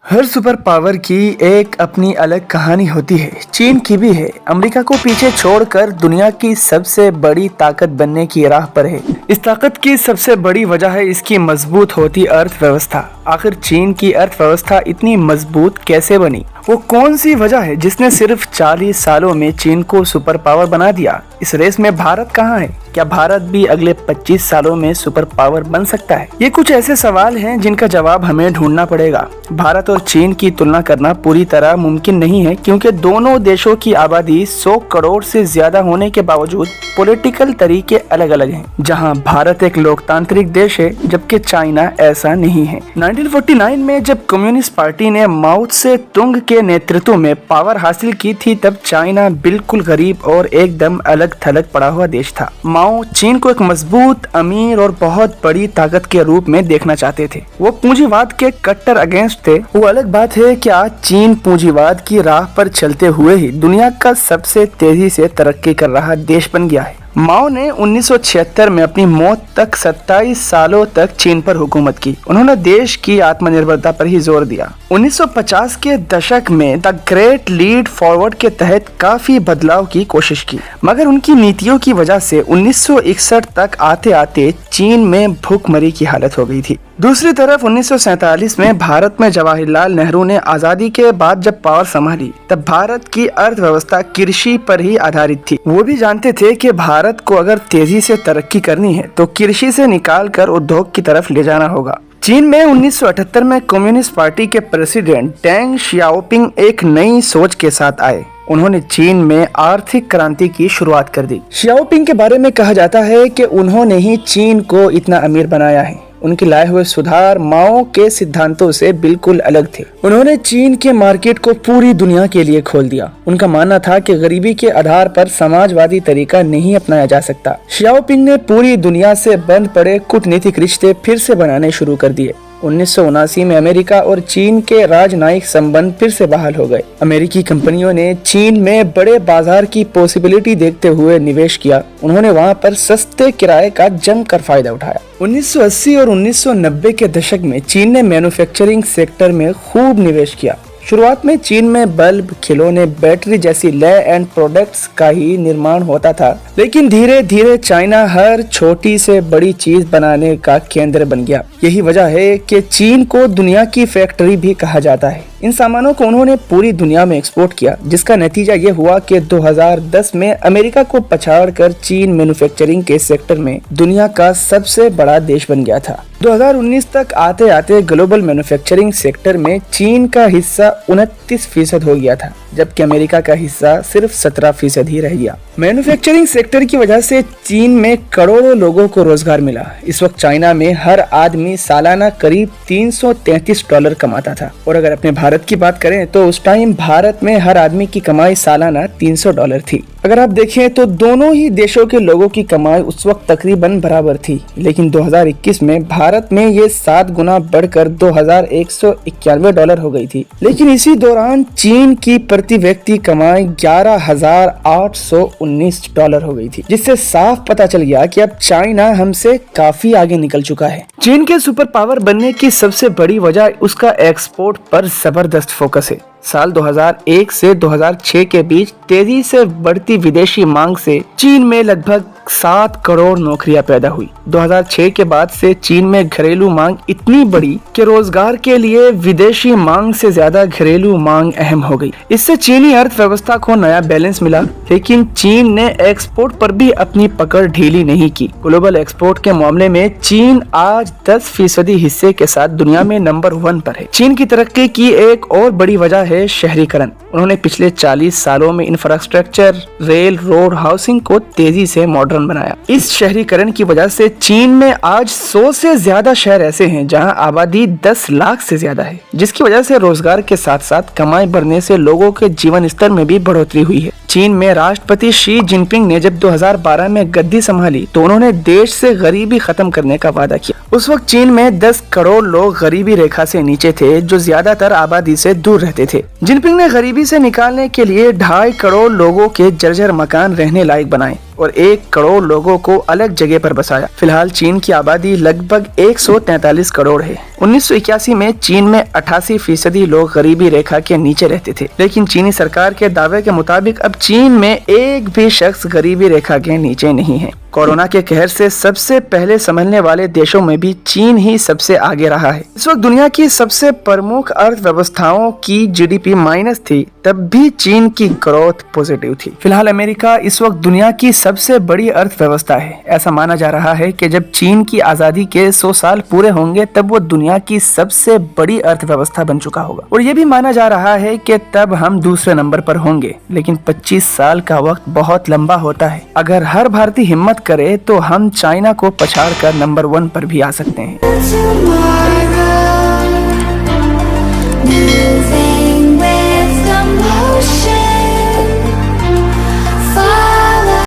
हर super power की एक अपनी अलग कहानी होती है। चीन की भी है। अमेरिका को पीछे छोड़कर दुनिया की सबसे बड़ी ताकत बनने की राह पर है। इस ताकत की सबसे बड़ी वजह है इसकी मजबूत होती अर्थव्यवस्था। आखिर चीन की अर्थव्यवस्था इतनी मजबूत कैसे बनी? वो कौन सी वजह है जिसने सिर्फ 40 सालों में चीन को सुपर पावर बना दिया? इस रेस में भारत कहाँ है? क्या भारत भी अगले 25 सालों में सुपर पावर बन सकता है? ये कुछ ऐसे सवाल हैं जिनका जवाब हमें ढूंढना पड़ेगा। भारत और चीन की तुलना करना पूरी तरह मुमकिन नहीं है, क्योंकि दोनों देशों की आबादी 100 करोड़ से ज्यादा होने के बावजूद पॉलिटिकल तरीके अलग अलग हैं। जहां भारत एक लोकतांत्रिक देश है, जबकि चाइना ऐसा नहीं है। 1949 में जब कम्युनिस्ट पार्टी ने माओ से तुंग के नेतृत्व में पावर हासिल की थी, तब चाइना बिल्कुल गरीब और एकदम अलग थलग पड़ा हुआ देश था। माओ चीन को एक मजबूत, अमीर और बहुत बड़ी ताकत के रूप में देखना चाहते थे। वो पूंजीवाद के कट्टर अगेंस्ट थे। वो अलग बात है कि आज चीन पूंजीवाद की राह पर चलते हुए ही दुनिया का सबसे तेजी से तरक्की कर रहा देश बन गया है। माओ ने 1976 में अपनी मौत तक 27 सालों तक चीन पर हुकूमत की। उन्होंने देश की आत्मनिर्भरता पर ही जोर दिया। 1950 के दशक में द ग्रेट लीप फॉरवर्ड के तहत काफी बदलाव की कोशिश की, मगर उनकी नीतियों की वजह से 1961 तक आते आते चीन में भूखमरी की हालत हो गई थी। दूसरी तरफ 1947 में भारत में जवाहरलाल नेहरू ने आजादी के बाद जब पावर संभाली, तब भारत की अर्थव्यवस्था कृषि पर ही आधारित थी। वो भी जानते थे कि भारत को अगर तेजी से तरक्की करनी है तो कृषि से निकालकर उद्योग की तरफ ले जाना होगा। चीन में 1978 में कम्युनिस्ट पार्टी के प्रेसिडेंट डेंग शियाओपिंग एक नई सोच के साथ आए। उन्होंने चीन में आर्थिक क्रांति की शुरुआत कर दी। शियाओपिंग के बारे में कहा जाता है कि उन्होंने ही चीन को इतना अमीर बनाया है। उनके लाए हुए सुधार माओ के सिद्धांतों से बिल्कुल अलग थे। उन्होंने चीन के मार्केट को पूरी दुनिया के लिए खोल दिया। उनका मानना था कि गरीबी के आधार पर समाजवादी तरीका नहीं अपनाया जा सकता। शियाओपिंग ने पूरी दुनिया से बंद पड़े कूटनीतिक रिश्ते फिर से बनाने शुरू कर दिए। 1979 में अमेरिका और चीन के राजनयिक संबंध फिर से बहाल हो गए। अमेरिकी कंपनियों ने चीन में बड़े बाजार की पॉसिबिलिटी देखते हुए निवेश किया। उन्होंने वहां पर सस्ते किराए का जमकर फायदा उठाया। 1980 और 1990 के दशक में चीन ने मैन्युफैक्चरिंग सेक्टर में खूब निवेश किया। शुरुआत में चीन में बल्ब, खिलौने, बैटरी जैसी ले एंड प्रोडक्ट्स का ही निर्माण होता था, लेकिन धीरे धीरे चाइना हर छोटी से बड़ी चीज बनाने का केंद्र बन गया। यही वजह है कि चीन को दुनिया की फैक्ट्री भी कहा जाता है। इन सामानों को उन्होंने पूरी दुनिया में एक्सपोर्ट किया, जिसका नतीजा ये हुआ कि 2010 में अमेरिका को पछाड़कर चीन मैन्युफैक्चरिंग के सेक्टर में दुनिया का सबसे बड़ा देश बन गया था। 2019 तक आते आते ग्लोबल मैन्युफैक्चरिंग सेक्टर में चीन का हिस्सा 29% हो गया था, जबकि अमेरिका का हिस्सा सिर्फ 17% ही रह गया। मैन्युफैक्चरिंग सेक्टर की वजह से चीन में करोड़ों लोगों को रोजगार मिला। इस वक्त चाइना में हर आदमी सालाना करीब $333 कमाता था, और अगर अपने भारत की बात करें तो उस टाइम भारत में हर आदमी की कमाई सालाना $300 थी। अगर आप देखें तो दोनों ही देशों के लोगों की कमाई उस वक्त तकरीबन बराबर थी, लेकिन 2021 में भारत में ये 7 गुना बढ़कर $2191 हो गई थी। लेकिन इसी दौरान चीन की प्रति व्यक्ति कमाई $11,819 हो गई थी, जिससे साफ पता चल गया कि अब चाइना हमसे काफी आगे निकल चुका है। चीन के सुपर पावर बनने की सबसे बड़ी वजह उसका एक्सपोर्ट पर जबरदस्त फोकस है। साल 2001 से 2006 के बीच तेजी से बढ़ती विदेशी मांग से चीन में लगभग 7 करोड़ नौकरियां पैदा हुई। 2006 के बाद से चीन में घरेलू मांग इतनी बढ़ी कि रोजगार के लिए विदेशी मांग से ज्यादा घरेलू मांग अहम हो गई। इससे चीनी अर्थव्यवस्था को नया बैलेंस मिला, लेकिन चीन ने एक्सपोर्ट पर भी अपनी पकड़ ढीली नहीं की। ग्लोबल एक्सपोर्ट के मामले में चीन आज 10% हिस्से के साथ दुनिया में नंबर 1 पर है। चीन की तरक्की की एक और बड़ी वजह है शहरीकरण। उन्होंने पिछले 40 सालों में इंफ्रास्ट्रक्चर, रेल, रोड, हाउसिंग को तेजी से मॉडर्न बनाया। इस शहरीकरण की वजह से चीन में आज 100 से ज्यादा शहर ऐसे हैं जहां आबादी 10 लाख से ज्यादा है, जिसकी वजह से रोजगार के साथ साथ कमाई बढ़ने से लोगों के जीवन स्तर में भी बढ़ोतरी हुई है। चीन में राष्ट्रपति शी जिनपिंग ने जब 2012 में गद्दी संभाली तो उन्होंने देश से गरीबी खत्म करने का वादा किया। उस वक्त चीन में 10 करोड़ लोग गरीबी रेखा से नीचे थे, जो ज्यादातर आबादी से दूर रहते थे। जिनपिंग ने गरीबी से निकालने के लिए 2.5 करोड़ लोगों के जर्जर मकान रहने लायक बनाए। और 1 करोड़ लोगों को अलग जगह पर बसाया। फिलहाल चीन की आबादी लगभग 143 करोड़ है। 1981 में चीन में 88% लोग गरीबी रेखा के नीचे रहते थे, लेकिन चीनी सरकार के दावे के मुताबिक अब चीन में एक भी शख्स गरीबी रेखा के नीचे नहीं है। कोरोना के कहर से सबसे पहले संभलने वाले देशों में भी चीन ही सबसे आगे रहा है। इस वक्त दुनिया की सबसे प्रमुख अर्थव्यवस्थाओं की जीडीपी माइनस थी, तब भी चीन की ग्रोथ पॉजिटिव थी। फिलहाल अमेरिका इस वक्त दुनिया की सबसे बड़ी अर्थव्यवस्था है। ऐसा माना जा रहा है कि जब चीन की आजादी के 100 साल पूरे होंगे तब वो दुनिया की सबसे बड़ी अर्थव्यवस्था बन चुका होगा, और ये भी माना जा रहा है कि तब हम दूसरे नंबर पर होंगे। लेकिन 25 साल का वक्त बहुत लंबा होता है। अगर हर भारतीय हिम्मत करे तो हम चाइना को पछाड़ कर नंबर 1 पर भी आ सकते हैं।